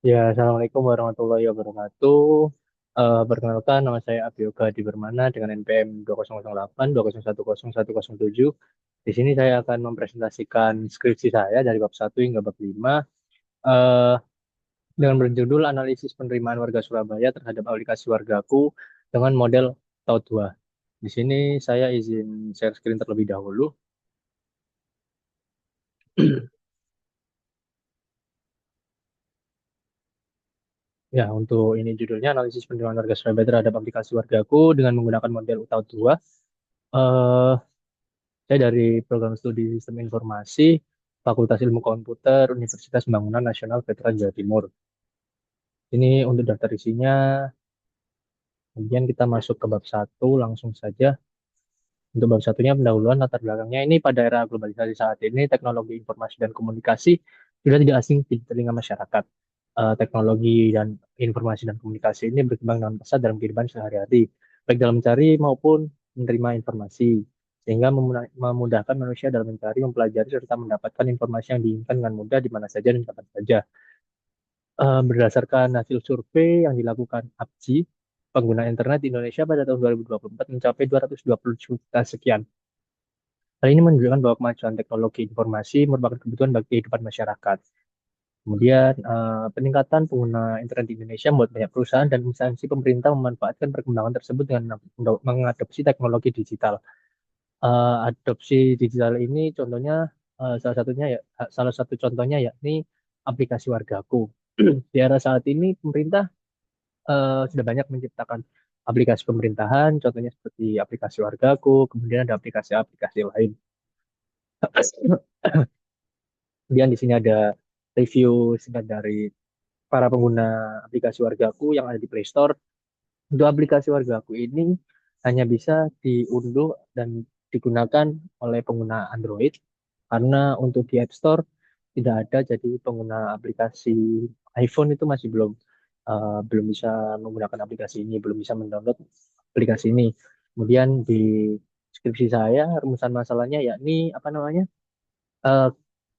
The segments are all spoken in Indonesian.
Ya, Assalamualaikum warahmatullahi wabarakatuh. Perkenalkan, nama saya Abioga di Bermana dengan NPM 2008 2010 Di sini saya akan mempresentasikan skripsi saya dari bab 1 hingga bab 5 eh, dengan berjudul Analisis Penerimaan Warga Surabaya terhadap Aplikasi Wargaku dengan model Taut 2. Di sini saya izin share screen terlebih dahulu. Ya, untuk ini judulnya Analisis Penerimaan Warga Surabaya terhadap Aplikasi Wargaku dengan menggunakan model Taut 2. Eh, Saya dari Program Studi Sistem Informasi, Fakultas Ilmu Komputer, Universitas Pembangunan Nasional Veteran Jawa Timur. Ini untuk daftar isinya, kemudian kita masuk ke bab satu langsung saja. Untuk bab satunya pendahuluan latar belakangnya ini pada era globalisasi saat ini, teknologi informasi dan komunikasi sudah tidak asing di telinga masyarakat. Teknologi dan informasi dan komunikasi ini berkembang dengan pesat dalam kehidupan sehari-hari, baik dalam mencari maupun menerima informasi, sehingga memudahkan manusia dalam mencari, mempelajari, serta mendapatkan informasi yang diinginkan dengan mudah di mana saja dan kapan saja. Berdasarkan hasil survei yang dilakukan APJI, pengguna internet di Indonesia pada tahun 2024 mencapai 220 juta sekian. Hal ini menunjukkan bahwa kemajuan teknologi informasi merupakan kebutuhan bagi kehidupan masyarakat. Kemudian, peningkatan pengguna internet di Indonesia membuat banyak perusahaan dan instansi pemerintah memanfaatkan perkembangan tersebut dengan mengadopsi teknologi digital. Adopsi digital ini contohnya salah satu contohnya yakni aplikasi Wargaku. Di era saat ini pemerintah sudah banyak menciptakan aplikasi pemerintahan, contohnya seperti aplikasi Wargaku, kemudian ada aplikasi-aplikasi lain. Kemudian di sini ada review singkat dari para pengguna aplikasi Wargaku yang ada di Play Store. Untuk aplikasi Wargaku ini hanya bisa diunduh dan digunakan oleh pengguna Android karena untuk di App Store tidak ada. Jadi pengguna aplikasi iPhone itu masih belum bisa menggunakan aplikasi ini, belum bisa mendownload aplikasi ini. Kemudian di skripsi saya rumusan masalahnya yakni apa namanya? eh,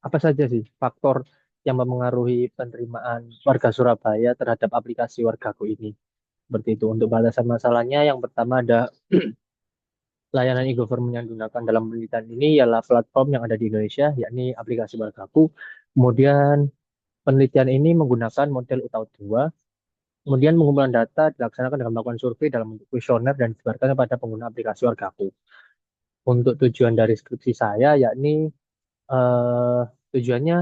apa saja sih faktor yang mempengaruhi penerimaan warga Surabaya terhadap aplikasi Wargaku ini? Seperti itu. Untuk batasan masalahnya, yang pertama ada layanan e-government yang digunakan dalam penelitian ini ialah platform yang ada di Indonesia, yakni aplikasi Wargaku. Kemudian penelitian ini menggunakan model UTAU 2. Kemudian pengumpulan data dilaksanakan dengan melakukan survei dalam bentuk kuesioner dan disebarkan kepada pengguna aplikasi Wargaku. Untuk tujuan dari skripsi saya, yakni eh, tujuannya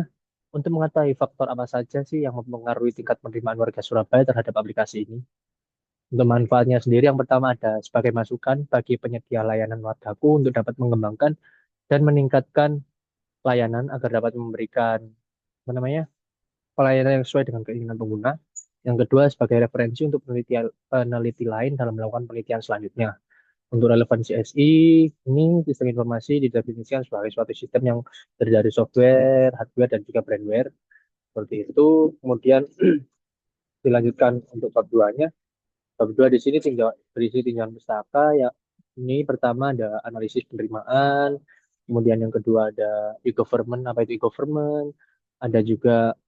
untuk mengetahui faktor apa saja sih yang mempengaruhi tingkat penerimaan warga Surabaya terhadap aplikasi ini. Untuk manfaatnya sendiri, yang pertama ada sebagai masukan bagi penyedia layanan Wargaku untuk dapat mengembangkan dan meningkatkan layanan agar dapat memberikan apa namanya pelayanan yang sesuai dengan keinginan pengguna. Yang kedua, sebagai referensi untuk peneliti lain dalam melakukan penelitian selanjutnya. Untuk relevansi SI, ini sistem informasi didefinisikan sebagai suatu sistem yang terdiri dari software, hardware, dan juga brandware. Seperti itu. Kemudian dilanjutkan untuk bab 2-nya. Bab 2 di sini tinggal berisi tinjauan pustaka. Ya, ini pertama ada analisis penerimaan, kemudian yang kedua ada e-government, apa itu e-government, ada juga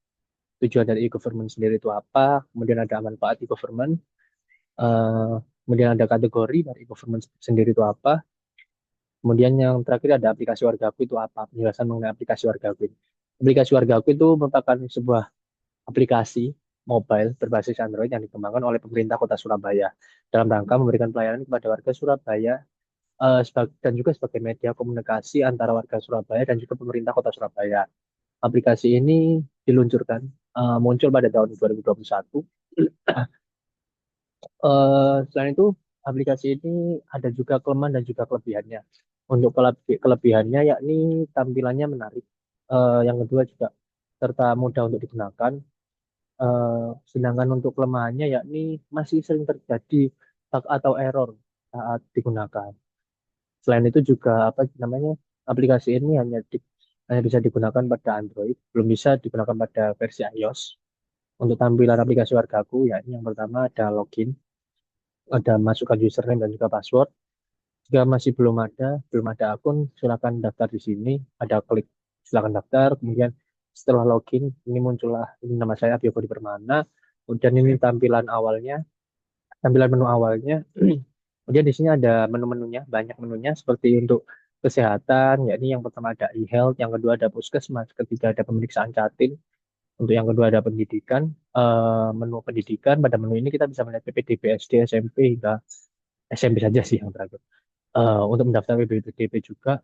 tujuan dari e-government sendiri itu apa, kemudian ada manfaat e-government, kemudian ada kategori dari e-government sendiri itu apa, kemudian yang terakhir ada aplikasi Wargaku itu apa, penjelasan mengenai aplikasi Wargaku ini. Aplikasi Wargaku itu merupakan sebuah aplikasi mobile berbasis Android yang dikembangkan oleh pemerintah Kota Surabaya dalam rangka memberikan pelayanan kepada warga Surabaya, dan juga sebagai media komunikasi antara warga Surabaya dan juga pemerintah Kota Surabaya. Aplikasi ini diluncurkan, muncul pada tahun 2021. Selain itu, aplikasi ini ada juga kelemahan dan juga kelebihannya. Untuk kelebihannya yakni tampilannya menarik. Yang kedua juga serta mudah untuk digunakan. Sedangkan untuk kelemahannya yakni masih sering terjadi bug atau error saat digunakan. Selain itu juga apa namanya aplikasi ini hanya bisa digunakan pada Android, belum bisa digunakan pada versi iOS. Untuk tampilan aplikasi Wargaku, yakni yang pertama ada login, ada masukkan username dan juga password. Jika masih belum ada akun, silakan daftar di sini. Ada klik silakan daftar, kemudian Setelah login, ini muncullah ini nama saya Abio Budi Permana. Kemudian ini tampilan awalnya, tampilan menu awalnya. Kemudian di sini ada menu-menunya, banyak menunya seperti untuk kesehatan, yakni yang pertama ada e-health, yang kedua ada puskesmas, ketiga ada pemeriksaan Jatim, untuk yang kedua ada pendidikan. Menu pendidikan, pada menu ini kita bisa melihat PPDB SD, SMP hingga SMP saja sih yang terakhir. Untuk mendaftar PPDB juga.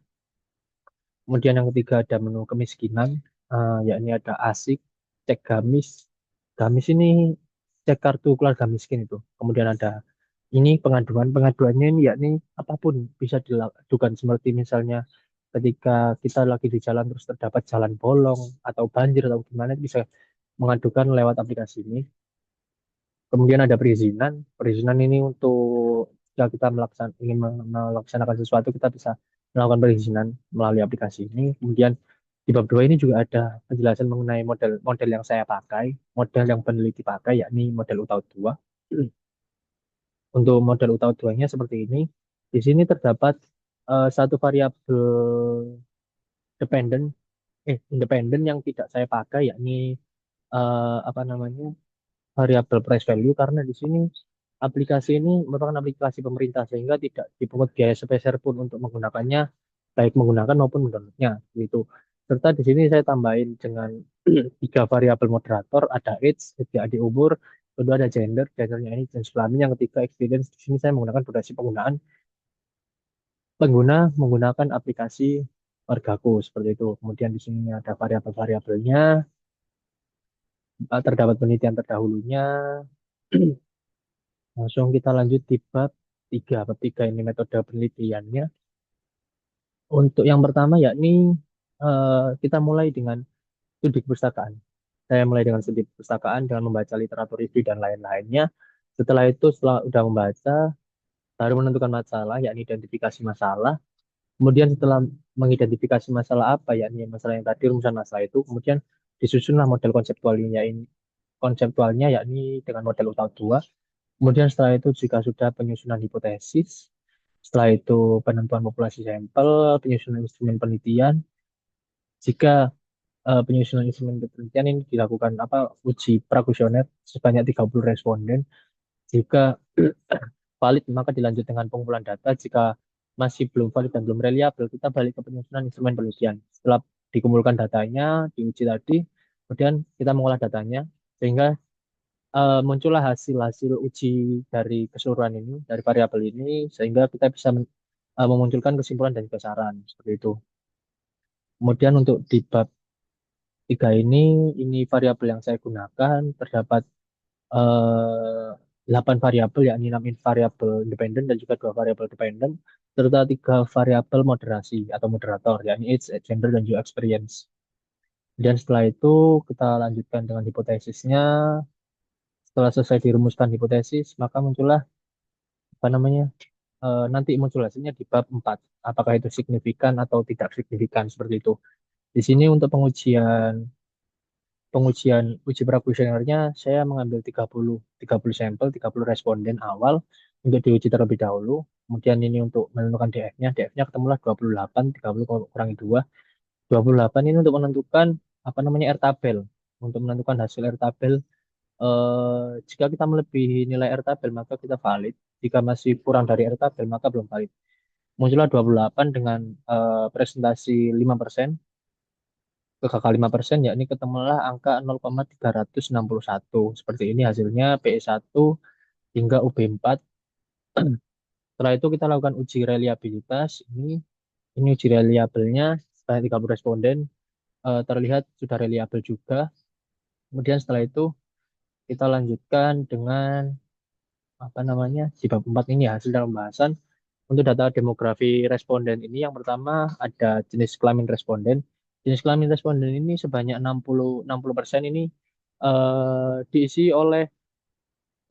Kemudian yang ketiga ada menu kemiskinan, yakni ada ASIK, cek Gamis. Gamis ini cek kartu keluarga miskin itu. Kemudian ada ini pengaduan, pengaduannya ini yakni apapun bisa dilakukan seperti misalnya ketika kita lagi di jalan terus terdapat jalan bolong atau banjir atau gimana bisa mengadukan lewat aplikasi ini. Kemudian ada perizinan. Perizinan ini untuk jika kita ingin melaksanakan sesuatu, kita bisa melakukan perizinan melalui aplikasi ini. Kemudian di bab 2 ini juga ada penjelasan mengenai model yang saya pakai, model yang peneliti pakai, yakni model UTAUT 2. Untuk model UTAUT 2-nya seperti ini. Di sini terdapat satu variabel dependent, independen yang tidak saya pakai, yakni apa namanya variabel price value karena di sini aplikasi ini merupakan aplikasi pemerintah sehingga tidak dipungut biaya sepeser pun untuk menggunakannya baik menggunakan maupun mendownloadnya gitu. Serta di sini saya tambahin dengan tiga variabel moderator, ada age, jadi adik umur, kedua ada gender, gendernya ini jenis kelamin, yang ketiga experience. Di sini saya menggunakan durasi penggunaan pengguna menggunakan aplikasi Wargaku seperti itu. Kemudian di sini ada variabel-variabelnya, terdapat penelitian terdahulunya. Langsung kita lanjut di bab 3. Bab 3 ini metode penelitiannya. Untuk yang pertama yakni kita mulai dengan studi perpustakaan. Saya mulai dengan studi perpustakaan dengan membaca literatur review dan lain-lainnya. Setelah itu, setelah sudah membaca, baru menentukan masalah, yakni identifikasi masalah. Kemudian setelah mengidentifikasi masalah apa, yakni masalah yang tadi, rumusan masalah itu, kemudian disusunlah model konseptualnya, yakni dengan model UTAUT 2. Kemudian setelah itu jika sudah penyusunan hipotesis, setelah itu penentuan populasi sampel, penyusunan instrumen penelitian. Jika penyusunan instrumen penelitian ini dilakukan uji prakuesioner sebanyak 30 responden. Jika valid maka dilanjut dengan pengumpulan data. Jika masih belum valid dan belum reliable, kita balik ke penyusunan instrumen penelitian. Setelah dikumpulkan datanya, diuji tadi, kemudian kita mengolah datanya sehingga muncullah hasil-hasil uji dari keseluruhan ini, dari variabel ini, sehingga kita bisa memunculkan kesimpulan dan juga saran seperti itu. Kemudian untuk di bab 3 ini variabel yang saya gunakan terdapat 8 variabel, yakni 6 variabel independen dan juga 2 variabel dependen, serta 3 variabel moderasi atau moderator, yakni age, gender, dan juga experience. Dan setelah itu kita lanjutkan dengan hipotesisnya. Setelah selesai dirumuskan hipotesis, maka muncullah apa namanya nanti muncul hasilnya di bab 4. Apakah itu signifikan atau tidak signifikan seperti itu. Di sini untuk pengujian pengujian uji prakuesionernya saya mengambil 30 sampel, 30 responden awal untuk diuji terlebih dahulu. Kemudian ini untuk menentukan DF-nya. DF-nya ketemulah 28, 30 kurangi 2. 28 ini untuk menentukan apa namanya R-tabel. Untuk menentukan hasil R-tabel, jika kita melebihi nilai R-tabel maka kita valid. Jika masih kurang dari R-tabel maka belum valid. Muncullah 28 dengan presentasi 5%, kegagalan 5%, yakni ketemulah angka 0,361. Seperti ini hasilnya PE1 hingga UB4. Setelah itu kita lakukan uji reliabilitas. Ini uji reliabelnya sebanyak 30 responden, terlihat sudah reliabel juga. Kemudian setelah itu kita lanjutkan dengan apa namanya di bab 4 ini hasil dalam pembahasan. Untuk data demografi responden ini yang pertama ada jenis kelamin responden. Jenis kelamin responden ini sebanyak 60% ini diisi oleh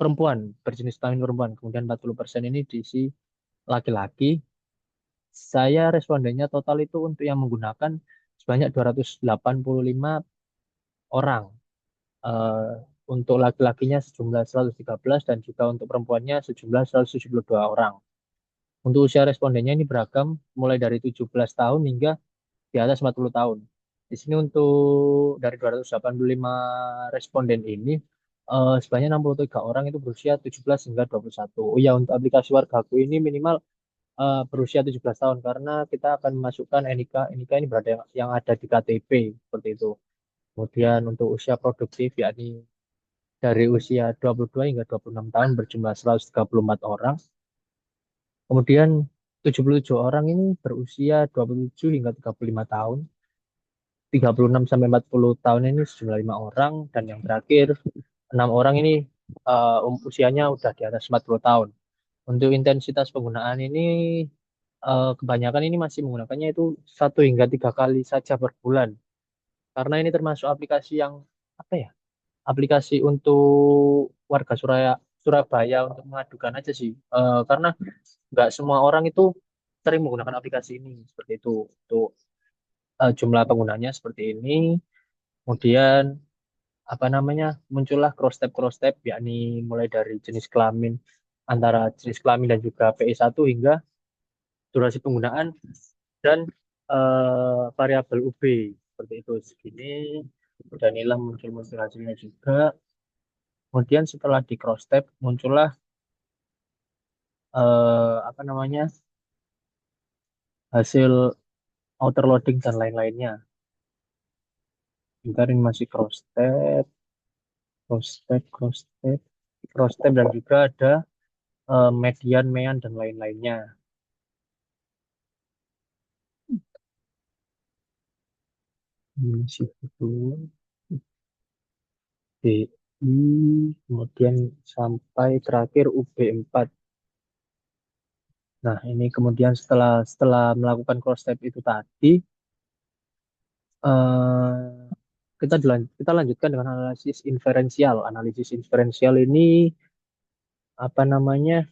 perempuan, berjenis kelamin perempuan. Kemudian 40% ini diisi laki-laki. Saya respondennya total itu untuk yang menggunakan sebanyak 285 orang. Eh, untuk laki-lakinya sejumlah 113 dan juga untuk perempuannya sejumlah 172 orang. Untuk usia respondennya ini beragam, mulai dari 17 tahun hingga di atas 40 tahun. Di sini untuk dari 285 responden ini, sebanyak 63 orang itu berusia 17 hingga 21. Oh ya, untuk aplikasi Wargaku ini minimal berusia 17 tahun karena kita akan memasukkan NIK. NIK ini berada yang ada di KTP seperti itu. Kemudian untuk usia produktif yakni dari usia 22 hingga 26 tahun berjumlah 134 orang. Kemudian 77 orang ini berusia 27 hingga 35 tahun. 36 sampai 40 tahun ini sejumlah 5 orang dan yang terakhir 6 orang ini usianya udah di atas 40 tahun. Untuk intensitas penggunaan ini kebanyakan ini masih menggunakannya itu 1 hingga 3 kali saja per bulan. Karena ini termasuk aplikasi yang apa ya? Aplikasi untuk warga Surabaya untuk mengadukan aja sih. Karena nggak semua orang itu sering menggunakan aplikasi ini seperti itu. Untuk jumlah penggunanya seperti ini. Kemudian apa namanya muncullah cross tab yakni mulai dari jenis kelamin antara jenis kelamin dan juga PI1 hingga durasi penggunaan dan variabel UB seperti itu segini dan inilah muncul hasilnya juga. Kemudian setelah di cross tab muncullah apa namanya hasil outer loading dan lain-lainnya. Bentar ini masih cross tab dan juga ada median, mean dan lain-lainnya. Ini masih itu DI, kemudian sampai terakhir UB4. Nah, ini kemudian setelah setelah melakukan cross step itu tadi, kita lanjutkan dengan analisis inferensial. Analisis inferensial ini apa namanya?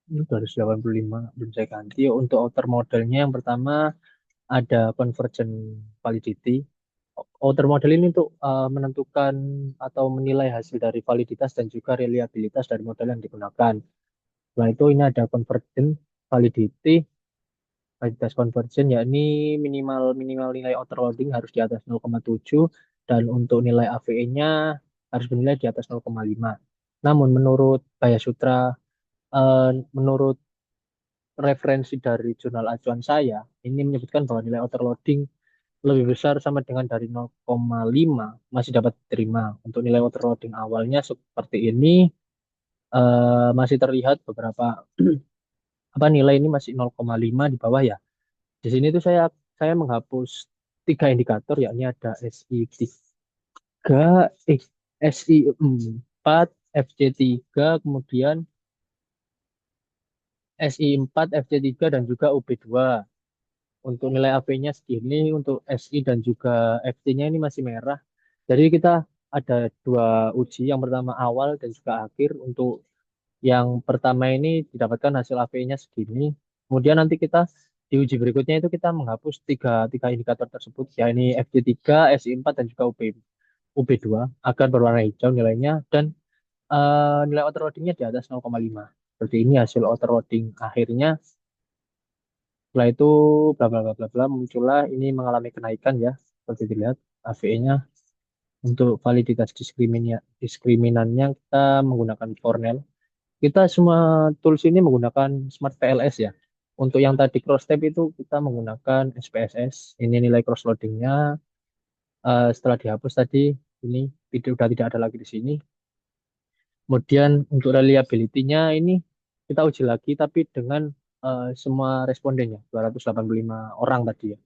Ini 285 belum saya ganti. Untuk outer modelnya yang pertama ada convergent validity. Outer model ini untuk menentukan atau menilai hasil dari validitas dan juga reliabilitas dari model yang digunakan. Setelah itu ini ada convergent validity, validitas convergent yakni minimal minimal nilai overloading harus di atas 0,7 dan untuk nilai AVE-nya harus bernilai di atas 0,5. Namun menurut Baya Sutra, menurut referensi dari jurnal acuan saya, ini menyebutkan bahwa nilai overloading lebih besar sama dengan dari 0,5 masih dapat diterima. Untuk nilai overloading awalnya seperti ini masih terlihat beberapa apa nilai ini masih 0,5 di bawah ya. Di sini tuh saya menghapus 3 indikator yakni ada SI3, SI4, FC3, kemudian SI4, FC3 dan juga UB2. Untuk nilai AP-nya segini, untuk SI dan juga FT-nya ini masih merah. Jadi kita ada 2 uji, yang pertama awal dan juga akhir. Untuk yang pertama ini didapatkan hasil AP-nya segini. Kemudian nanti kita di uji berikutnya itu kita menghapus tiga indikator tersebut, yakni FT3, SI4, dan juga UB2 agar berwarna hijau nilainya dan nilai overloadingnya di atas 0,5. Seperti ini hasil overloading akhirnya. Setelah itu bla bla bla bla bla muncullah ini mengalami kenaikan ya seperti dilihat AVE-nya. Untuk validitas diskriminannya kita menggunakan Cornell. Kita semua tools ini menggunakan Smart PLS ya. Untuk yang tadi cross tab itu kita menggunakan SPSS. Ini nilai cross loadingnya. Setelah dihapus tadi ini video sudah tidak ada lagi di sini. Kemudian untuk reliability-nya ini kita uji lagi tapi dengan semua respondennya 285 orang tadi ya.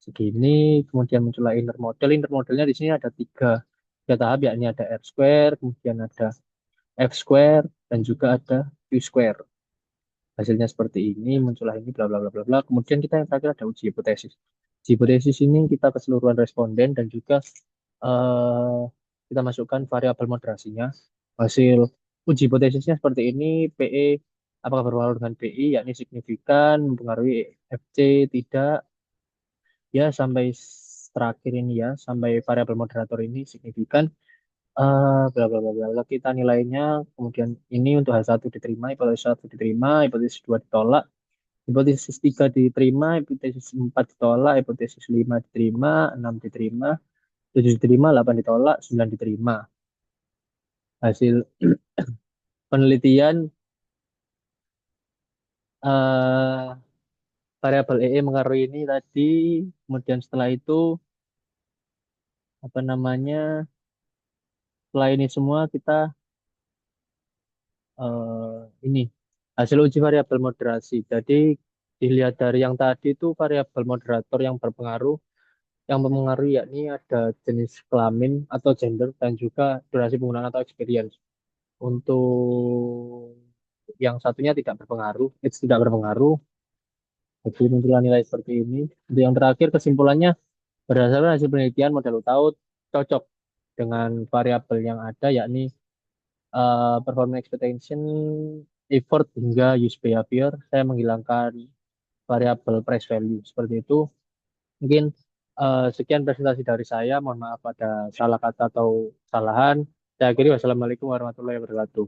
Segini kemudian muncullah inner model. Inner modelnya di sini ada tiga tahap yakni ada R square, kemudian ada F square dan juga ada Q square. Hasilnya seperti ini, muncullah ini bla bla bla bla bla. Kemudian kita yang terakhir ada uji hipotesis. Uji hipotesis ini kita keseluruhan responden dan juga eh, kita masukkan variabel moderasinya. Hasil uji hipotesisnya seperti ini, PE apakah berpengaruh dengan PI yakni signifikan, mempengaruhi FC tidak, ya sampai terakhir ini ya, sampai variabel moderator ini signifikan. Bla bla bla bla bla. Kita nilainya kemudian ini untuk H1 diterima, hipotesis 1 diterima, hipotesis 2 ditolak. Hipotesis 3 diterima, hipotesis 4 ditolak, hipotesis 5 diterima, 6 diterima, 7 diterima, 8 ditolak, 9 diterima. Hasil penelitian, eh, variabel EE mengaruhi ini tadi, kemudian setelah itu apa namanya, setelah ini semua kita ini hasil uji variabel moderasi. Jadi dilihat dari yang tadi itu variabel moderator yang berpengaruh, yang mempengaruhi yakni ada jenis kelamin atau gender dan juga durasi penggunaan atau experience. Untuk yang satunya tidak berpengaruh, itu tidak berpengaruh. Jadi muncullah nilai seperti ini. Untuk yang terakhir kesimpulannya berdasarkan hasil penelitian model UTAUT cocok dengan variabel yang ada yakni performance expectation, effort hingga use behavior. Saya menghilangkan variabel price value seperti itu. Mungkin sekian presentasi dari saya. Mohon maaf ada salah kata atau kesalahan. Saya akhiri wassalamualaikum warahmatullahi wabarakatuh.